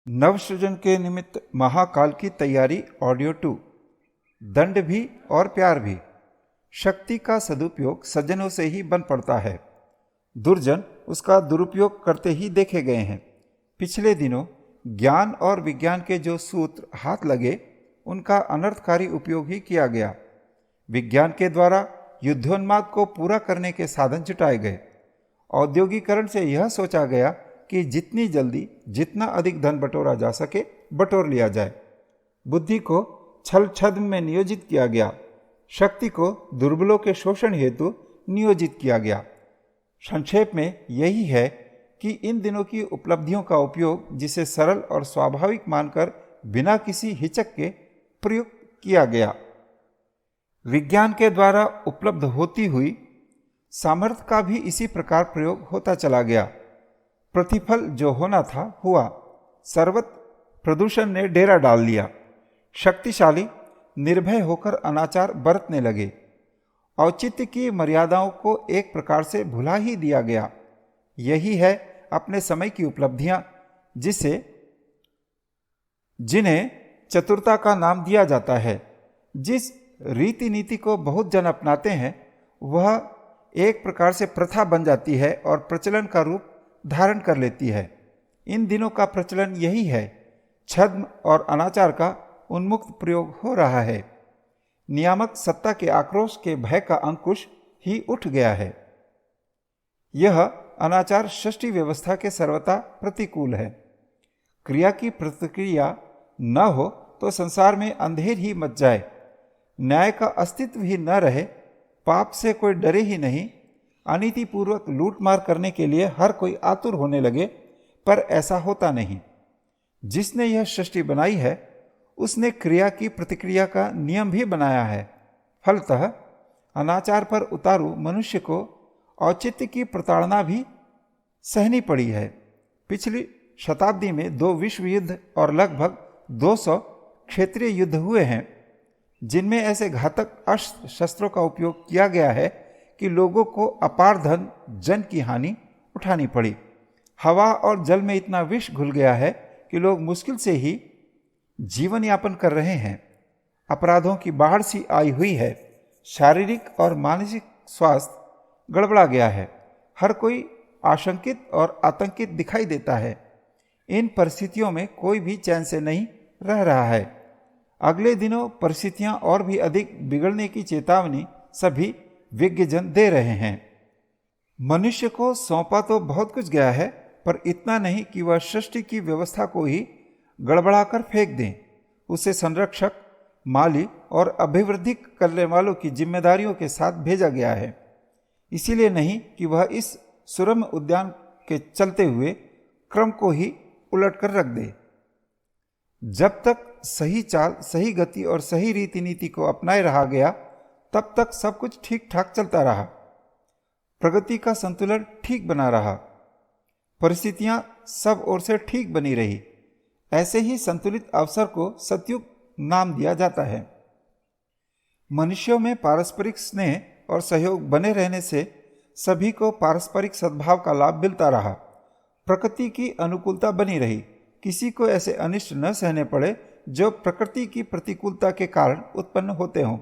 नवसृजन के निमित्त महाकाल की तैयारी ऑडियो 2। दंड भी और प्यार भी। शक्ति का सदुपयोग सज्जनों से ही बन पड़ता है, दुर्जन उसका दुरुपयोग करते ही देखे गए हैं। पिछले दिनों ज्ञान और विज्ञान के जो सूत्र हाथ लगे उनका अनर्थकारी उपयोग ही किया गया। विज्ञान के द्वारा युद्धोन्माद को पूरा करने के साधन जुटाए गए। औद्योगिकरण से यह सोचा गया कि जितनी जल्दी जितना अधिक धन बटोरा जा सके बटोर लिया जाए। बुद्धि को छल छद्म में नियोजित किया गया, शक्ति को दुर्बलों के शोषण हेतु नियोजित किया गया। संक्षेप में यही है कि इन दिनों की उपलब्धियों का उपयोग जिसे सरल और स्वाभाविक मानकर बिना किसी हिचक के प्रयुक्त किया गया। विज्ञान के द्वारा उपलब्ध होती हुई सामर्थ्य का भी इसी प्रकार प्रयोग होता चला गया। प्रतिफल जो होना था हुआ। सर्वत्र प्रदूषण ने डेरा डाल लिया। शक्तिशाली निर्भय होकर अनाचार बरतने लगे। औचित्य की मर्यादाओं को एक प्रकार से भुला ही दिया गया। यही है अपने समय की उपलब्धियां, जिन्हें चतुरता का नाम दिया जाता है। जिस रीति नीति को बहुत जन अपनाते हैं वह एक प्रकार से प्रथा बन जाती है और प्रचलन का रूप धारण कर लेती है। इन दिनों का प्रचलन यही है। छद्म और अनाचार का उन्मुक्त प्रयोग हो रहा है। नियामक सत्ता के आक्रोश के भय का अंकुश ही उठ गया है। यह अनाचार सृष्टि व्यवस्था के सर्वथा प्रतिकूल है। क्रिया की प्रतिक्रिया न हो तो संसार में अंधेर ही मच जाए, न्याय का अस्तित्व ही न रहे, पाप से कोई डरे ही नहीं, अनीतिपूर्वक लूटमार करने के लिए हर कोई आतुर होने लगे, पर ऐसा होता नहीं। जिसने यह सृष्टि बनाई है उसने क्रिया की प्रतिक्रिया का नियम भी बनाया है। फलतः अनाचार पर उतारू मनुष्य को औचित्य की प्रताड़ना भी सहनी पड़ी है। पिछली शताब्दी में 2 विश्व युद्ध और लगभग 200 क्षेत्रीय युद्ध हुए हैं, जिनमें ऐसे घातक अस्त्र शस्त्रों का उपयोग किया गया है कि लोगों को अपार धन जन की हानि उठानी पड़ी। हवा और जल में इतना विष घुल गया है कि लोग मुश्किल से ही जीवन यापन कर रहे हैं। अपराधों की बाढ़ सी आई हुई है। शारीरिक और मानसिक स्वास्थ्य गड़बड़ा गया है। हर कोई आशंकित और आतंकित दिखाई देता है। इन परिस्थितियों में कोई भी चैन से नहीं रह रहा है। अगले दिनों परिस्थितियां और भी अधिक बिगड़ने की चेतावनी सभी विज्ञजन दे रहे हैं। मनुष्य को सौंपा तो बहुत कुछ गया है, पर इतना नहीं कि वह सृष्टि की व्यवस्था को ही गड़बड़ाकर फेंक दें। उसे संरक्षक, माली और अभिवृद्धि करने वालों की जिम्मेदारियों के साथ भेजा गया है। इसीलिए नहीं कि वह इस सुरम्य उद्यान के चलते हुए क्रम को ही उलट कर रख दे। जब तक सही चाल, सही गति और सही रीति नीति को अपनाए रहा गया, तब तक सब कुछ ठीक ठाक चलता रहा। प्रगति का संतुलन ठीक बना रहा। परिस्थितियां सब ओर से ठीक बनी रही। ऐसे ही संतुलित अवसर को सतयुग नाम दिया जाता है। मनुष्यों में पारस्परिक स्नेह और सहयोग बने रहने से सभी को पारस्परिक सद्भाव का लाभ मिलता रहा। प्रकृति की अनुकूलता बनी रही। किसी को ऐसे अनिष्ट न सहने पड़े जो प्रकृति की प्रतिकूलता के कारण उत्पन्न होते हों।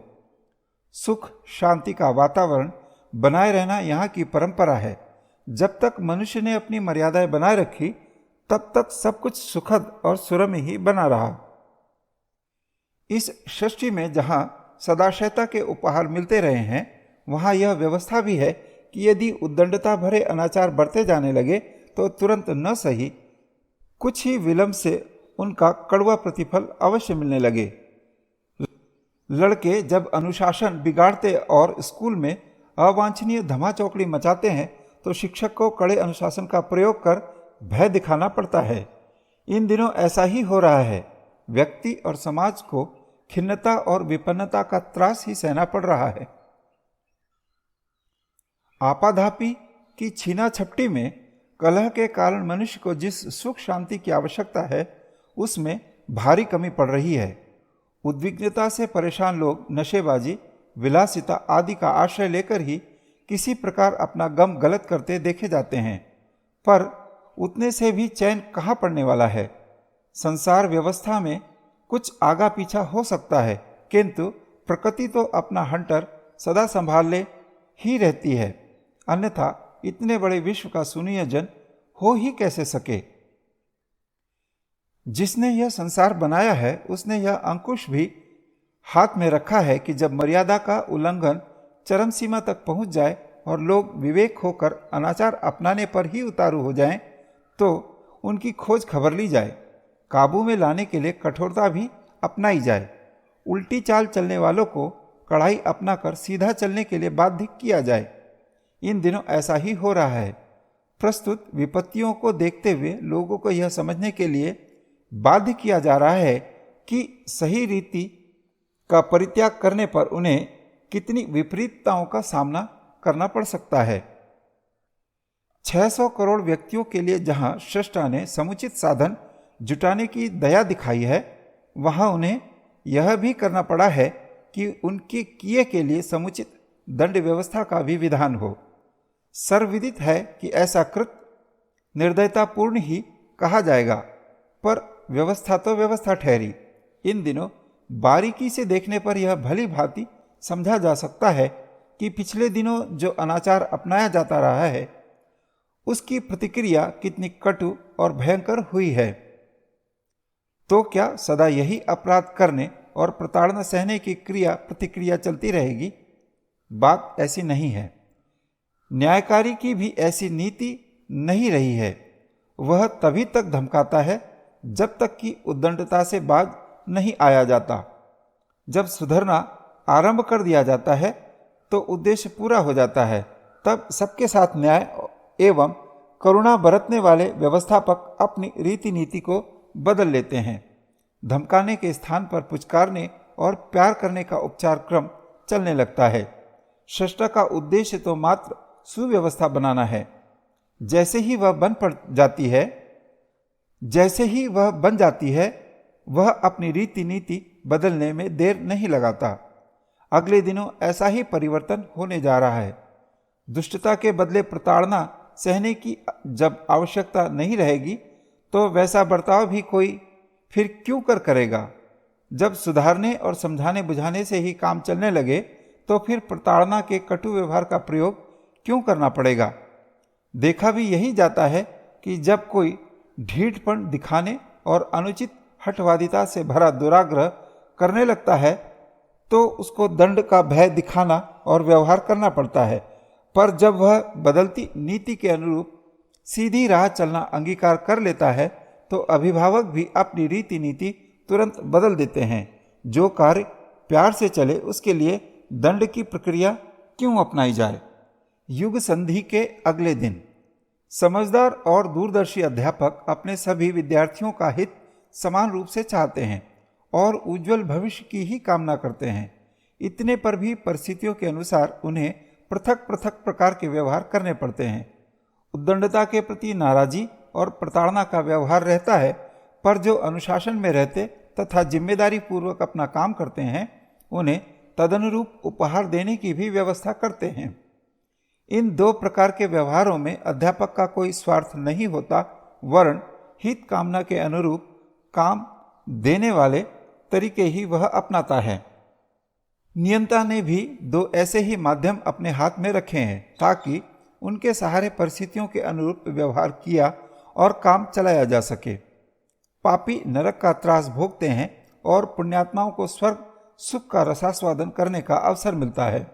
सुख शांति का वातावरण बनाए रहना यहाँ की परंपरा है। जब तक मनुष्य ने अपनी मर्यादाएं बनाए रखी, तब तक सब कुछ सुखद और सुरम्य ही बना रहा। इस सृष्टि में जहाँ सदाशयता के उपहार मिलते रहे हैं, वहाँ यह व्यवस्था भी है कि यदि उद्दंडता भरे अनाचार बढ़ते जाने लगे तो तुरंत न सही, कुछ ही विलंब से उनका कड़वा प्रतिफल अवश्य मिलने लगे। लड़के जब अनुशासन बिगाड़ते और स्कूल में अवांछनीय धमाचौकड़ी मचाते हैं तो शिक्षक को कड़े अनुशासन का प्रयोग कर भय दिखाना पड़ता है। इन दिनों ऐसा ही हो रहा है। व्यक्ति और समाज को खिन्नता और विपन्नता का त्रास ही सहना पड़ रहा है। आपाधापी की छीना झपटी में कलह के कारण मनुष्य को जिस सुख शांति की आवश्यकता है, उसमें भारी कमी पड़ रही है। उद्विग्नता से परेशान लोग नशेबाजी, विलासिता आदि का आश्रय लेकर ही किसी प्रकार अपना गम गलत करते देखे जाते हैं, पर उतने से भी चैन कहाँ पड़ने वाला है। संसार व्यवस्था में कुछ आगा पीछा हो सकता है, किंतु प्रकृति तो अपना हंटर सदा संभाले ही रहती है, अन्यथा इतने बड़े विश्व का सुनियोजन हो ही कैसे सके। जिसने यह संसार बनाया है उसने यह अंकुश भी हाथ में रखा है कि जब मर्यादा का उल्लंघन चरम सीमा तक पहुंच जाए और लोग विवेक होकर अनाचार अपनाने पर ही उतारू हो जाएं, तो उनकी खोज खबर ली जाए, काबू में लाने के लिए कठोरता भी अपनाई जाए, उल्टी चाल चलने वालों को कड़ाई अपनाकर सीधा चलने के लिए बाध्य किया जाए। इन दिनों ऐसा ही हो रहा है। प्रस्तुत विपत्तियों को देखते हुए लोगों को यह समझने के लिए बाध्य किया जा रहा है कि सही रीति का परित्याग करने पर उन्हें कितनी विपरीतताओं का सामना करना पड़ सकता है। 600 करोड़ व्यक्तियों के लिए जहां सृष्टा ने समुचित साधन जुटाने की दया दिखाई है, वहां उन्हें यह भी करना पड़ा है कि उनके किए के लिए समुचित दंड व्यवस्था का भी विधान हो। सर्वविदित है कि ऐसा कृत निर्दयतापूर्ण ही कहा जाएगा, पर व्यवस्था तो व्यवस्था ठहरी। इन दिनों बारीकी से देखने पर यह भली भांति समझा जा सकता है कि पिछले दिनों जो अनाचार अपनाया जाता रहा है उसकी प्रतिक्रिया कितनी कटु और भयंकर हुई है। तो क्या सदा यही अपराध करने और प्रताड़ना सहने की क्रिया प्रतिक्रिया चलती रहेगी? बात ऐसी नहीं है। न्यायकारी की भी ऐसी नीति नहीं रही है। वह तभी तक धमकाता है जब तक कि उद्दंडता से बाज नहीं आया जाता। जब सुधरना आरंभ कर दिया जाता है तो उद्देश्य पूरा हो जाता है। तब सबके साथ न्याय एवं करुणा बरतने वाले व्यवस्थापक अपनी रीति नीति को बदल लेते हैं। धमकाने के स्थान पर पुचकारने और प्यार करने का उपचार क्रम चलने लगता है। सृष्टा का उद्देश्य तो मात्र सुव्यवस्था बनाना है। जैसे ही वह बन जाती है वह अपनी रीति नीति बदलने में देर नहीं लगाता। अगले दिनों ऐसा ही परिवर्तन होने जा रहा है। दुष्टता के बदले प्रताड़ना सहने की जब आवश्यकता नहीं रहेगी तो वैसा बर्ताव भी कोई फिर क्यों करेगा। जब सुधारने और समझाने बुझाने से ही काम चलने लगे तो फिर प्रताड़ना के कटु व्यवहार का प्रयोग क्यों करना पड़ेगा। देखा भी यही जाता है कि जब कोई ढीठपन दिखाने और अनुचित हठवादिता से भरा दुराग्रह करने लगता है तो उसको दंड का भय दिखाना और व्यवहार करना पड़ता है। पर जब वह बदलती नीति के अनुरूप सीधी राह चलना अंगीकार कर लेता है तो अभिभावक भी अपनी रीति नीति तुरंत बदल देते हैं। जो कार्य प्यार से चले उसके लिए दंड की प्रक्रिया क्यों अपनाई जाए। युग संधि के अगले दिन समझदार और दूरदर्शी अध्यापक अपने सभी विद्यार्थियों का हित समान रूप से चाहते हैं और उज्जवल भविष्य की ही कामना करते हैं। इतने पर भी परिस्थितियों के अनुसार उन्हें पृथक पृथक प्रकार के व्यवहार करने पड़ते हैं। उद्दंडता के प्रति नाराजी और प्रताड़ना का व्यवहार रहता है, पर जो अनुशासन में रहते तथा जिम्मेदारी पूर्वक अपना काम करते हैं उन्हें तदनुरूप उपहार देने की भी व्यवस्था करते हैं। इन दो प्रकार के व्यवहारों में अध्यापक का कोई स्वार्थ नहीं होता, वरन हित कामना के अनुरूप काम देने वाले तरीके ही वह अपनाता है। नियंता ने भी दो ऐसे ही माध्यम अपने हाथ में रखे हैं ताकि उनके सहारे परिस्थितियों के अनुरूप व्यवहार किया और काम चलाया जा सके। पापी नरक का त्रास भोगते हैं और पुण्यात्माओं को स्वर्ग सुख का रसास्वादन करने का अवसर मिलता है।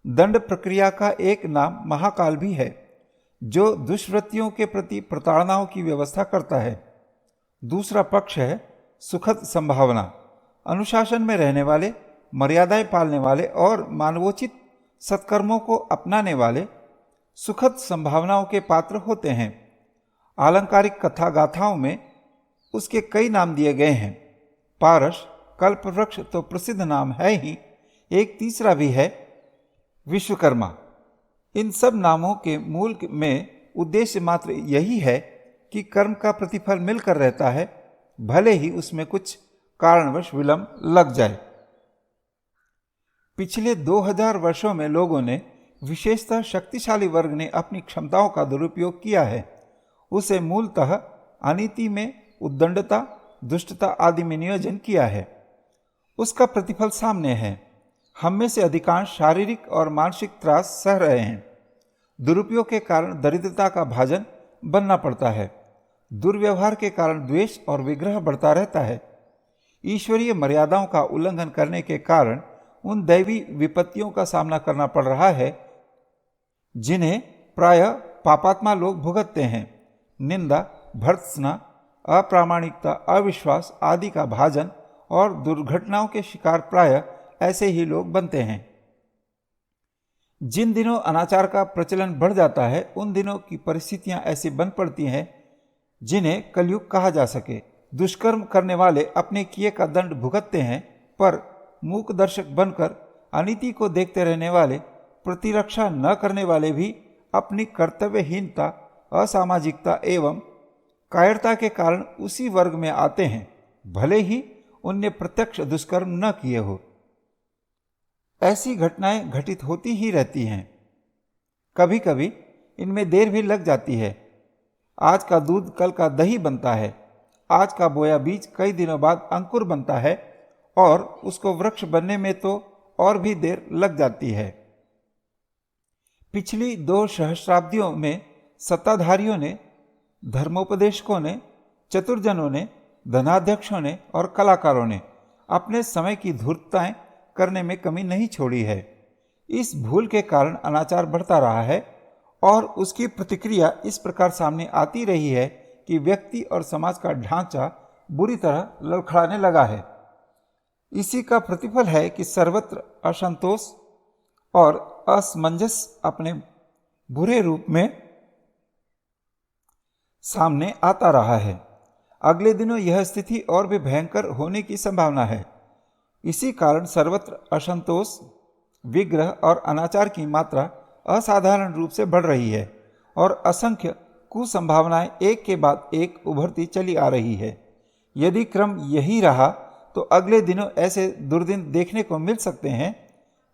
दंड प्रक्रिया का एक नाम महाकाल भी है, जो दुष्वृत्तियों के प्रति प्रताड़नाओं की व्यवस्था करता है। दूसरा पक्ष है सुखद संभावना। अनुशासन में रहने वाले, मर्यादाएं पालने वाले और मानवोचित सत्कर्मों को अपनाने वाले सुखद संभावनाओं के पात्र होते हैं। आलंकारिक कथा गाथाओं में उसके कई नाम दिए गए हैं। पारस, कल्पवृक्ष तो प्रसिद्ध नाम है ही, एक तीसरा भी है, विश्वकर्मा। इन सब नामों के मूल में उद्देश्य मात्र यही है कि कर्म का प्रतिफल मिलकर रहता है, भले ही उसमें कुछ कारणवश विलंब लग जाए। पिछले 2000 वर्षों में लोगों ने, विशेषतः शक्तिशाली वर्ग ने अपनी क्षमताओं का दुरुपयोग किया है, उसे मूलतः अनीति में उद्दंडता, दुष्टता आदि में नियोजन किया है, उसका प्रतिफल सामने है। हम में से अधिकांश शारीरिक और मानसिक त्रास सह रहे हैं। दुरुपयोग के कारण दरिद्रता का भाजन बनना पड़ता है। दुर्व्यवहार के कारण द्वेष और विग्रह बढ़ता रहता है। ईश्वरीय मर्यादाओं का उल्लंघन करने के कारण उन दैवी विपत्तियों का सामना करना पड़ रहा है जिन्हें प्रायः पापात्मा लोग भुगतते हैं। निंदा, भर्त्सना, अप्रामाणिकता, अविश्वास आदि का भाजन और दुर्घटनाओं के शिकार प्रायः ऐसे ही लोग बनते हैं। जिन दिनों अनाचार का प्रचलन बढ़ जाता है उन दिनों की परिस्थितियां ऐसी बन पड़ती हैं जिन्हें कलयुग कहा जा सके। दुष्कर्म करने वाले अपने किए का दंड भुगतते हैं, पर मूक दर्शक बनकर अनीति को देखते रहने वाले, प्रतिरक्षा न करने वाले भी अपनी कर्तव्यहीनता, असामाजिकता एवं कायरता के कारण उसी वर्ग में आते हैं, भले ही उनने प्रत्यक्ष दुष्कर्म न किए हो। ऐसी घटनाएं घटित होती ही रहती हैं। कभी कभी इनमें देर भी लग जाती है। आज का दूध कल का दही बनता है। आज का बोया बीज कई दिनों बाद अंकुर बनता है और उसको वृक्ष बनने में तो और भी देर लग जाती है। पिछली 2 सहस्राब्दियों में सत्ताधारियों ने, धर्मोपदेशकों ने, चतुर्जनों ने, धनाध्यक्षों ने और कलाकारों ने अपने समय की धूर्तताएं करने में कमी नहीं छोड़ी है। इस भूल के कारण अनाचार बढ़ता रहा है और उसकी प्रतिक्रिया इस प्रकार सामने आती रही है कि व्यक्ति और समाज का ढांचा बुरी तरह लड़खड़ाने लगा है। इसी का प्रतिफल है कि सर्वत्र असंतोष और असमंजस अपने बुरे रूप में सामने आता रहा है। अगले दिनों यह स्थिति और भी भयंकर होने की संभावना है। इसी कारण सर्वत्र असंतोष, विग्रह और अनाचार की मात्रा असाधारण रूप से बढ़ रही है और असंख्य कुसंभावनाएं एक के बाद एक उभरती चली आ रही है। यदि क्रम यही रहा तो अगले दिनों ऐसे दुर्दिन देखने को मिल सकते हैं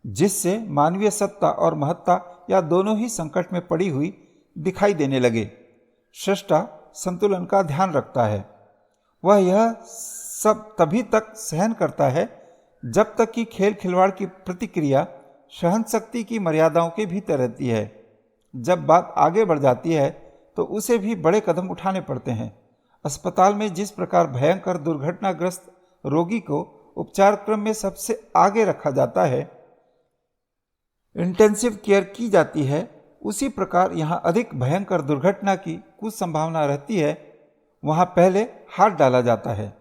जिससे मानवीय सत्ता और महत्ता या दोनों ही संकट में पड़ी हुई दिखाई देने लगे। सृष्टा संतुलन का ध्यान रखता है। वह यह सब तभी तक सहन करता है जब तक कि खेल खिलवाड़ की प्रतिक्रिया सहन शक्ति की मर्यादाओं के भीतर रहती है। जब बात आगे बढ़ जाती है तो उसे भी बड़े कदम उठाने पड़ते हैं। अस्पताल में जिस प्रकार भयंकर दुर्घटनाग्रस्त रोगी को उपचार क्रम में सबसे आगे रखा जाता है, इंटेंसिव केयर की जाती है, उसी प्रकार यहाँ अधिक भयंकर दुर्घटना की कुछ संभावना रहती है, वहाँ पहले हाथ डाला जाता है।